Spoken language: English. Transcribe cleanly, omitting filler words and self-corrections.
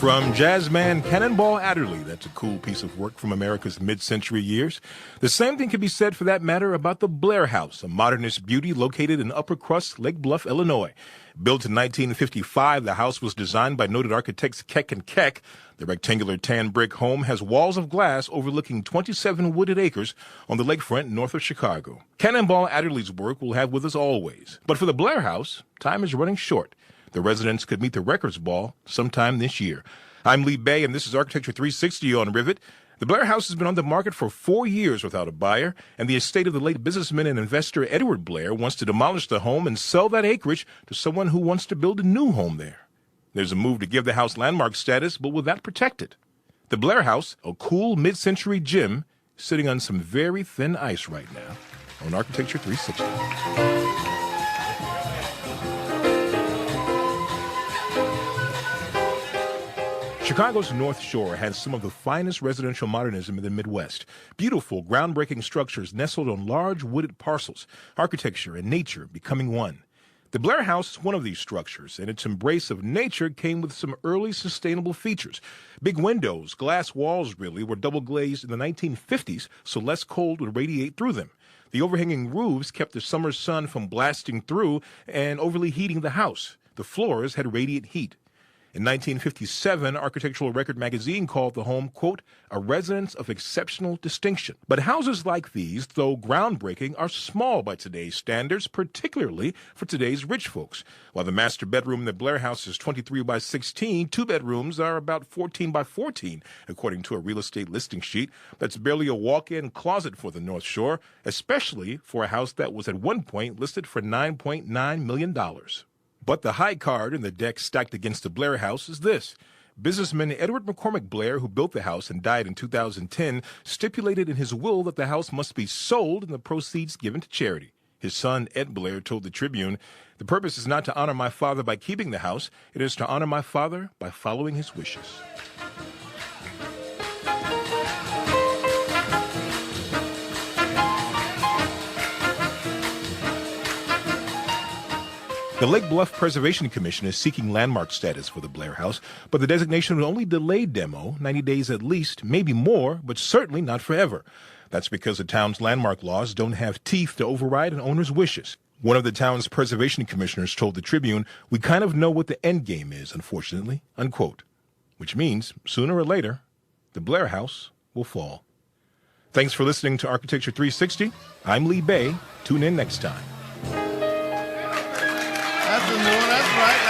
From jazzman Cannonball Adderley, that's a cool piece of work from America's mid-century years. The same thing can be said, for that matter, about the Blair House, a modernist beauty located in Upper Crust, Lake Bluff, Illinois. Built in 1955, the house was designed by noted architects Keck and Keck. The rectangular tan brick home has walls of glass overlooking 27 wooded acres on the lakefront north of Chicago. Cannonball Adderley's work will have with us always. But for the Blair House, time is running short. The residents could meet the Records Ball sometime this year. I'm Lee Bay, and this is Architecture 360 on Rivet. The Blair House has been on the market for 4 years without a buyer, and the estate of the late businessman and investor Edward Blair wants to demolish the home and sell that acreage to someone who wants to build a new home there. There's a move to give the house landmark status, but will that protect it? The Blair House, a cool mid-century gem, sitting on some very thin ice right now on Architecture 360. Chicago's North Shore has some of the finest residential modernism in the Midwest. Beautiful, groundbreaking structures nestled on large wooded parcels, architecture and nature becoming one. The Blair House is one of these structures, and its embrace of nature came with some early sustainable features. Big windows, glass walls really, were double glazed in the 1950s, so less cold would radiate through them. The overhanging roofs kept the summer sun from blasting through and overly heating the house. The floors had radiant heat. In 1957, Architectural Record magazine called the home, quote, a residence of exceptional distinction. But houses like these, though groundbreaking, are small by today's standards, particularly for today's rich folks. While the master bedroom in the Blair House is 23 by 16, two bedrooms are about 14 by 14, according to a real estate listing sheet. That's barely a walk-in closet for the North Shore, especially for a house that was at one point listed for $9.9 million. But the high card in the deck stacked against the Blair House is this. Businessman Edward McCormick Blair, who built the house and died in 2010, stipulated in his will that the house must be sold and the proceeds given to charity. His son, Ed Blair, told the Tribune, "The purpose is not to honor my father by keeping the house. It is to honor my father by following his wishes." The Lake Bluff Preservation Commission is seeking landmark status for the Blair House, but the designation would only delay demo 90 days at least, maybe more, but certainly not forever. That's because the town's landmark laws don't have teeth to override an owner's wishes. One of the town's preservation commissioners told the Tribune, "We kind of know what the end game is, unfortunately," unquote. Which means, sooner or later, the Blair House will fall. Thanks for listening to Architecture 360. I'm Lee Bay. Tune in next time. That's right.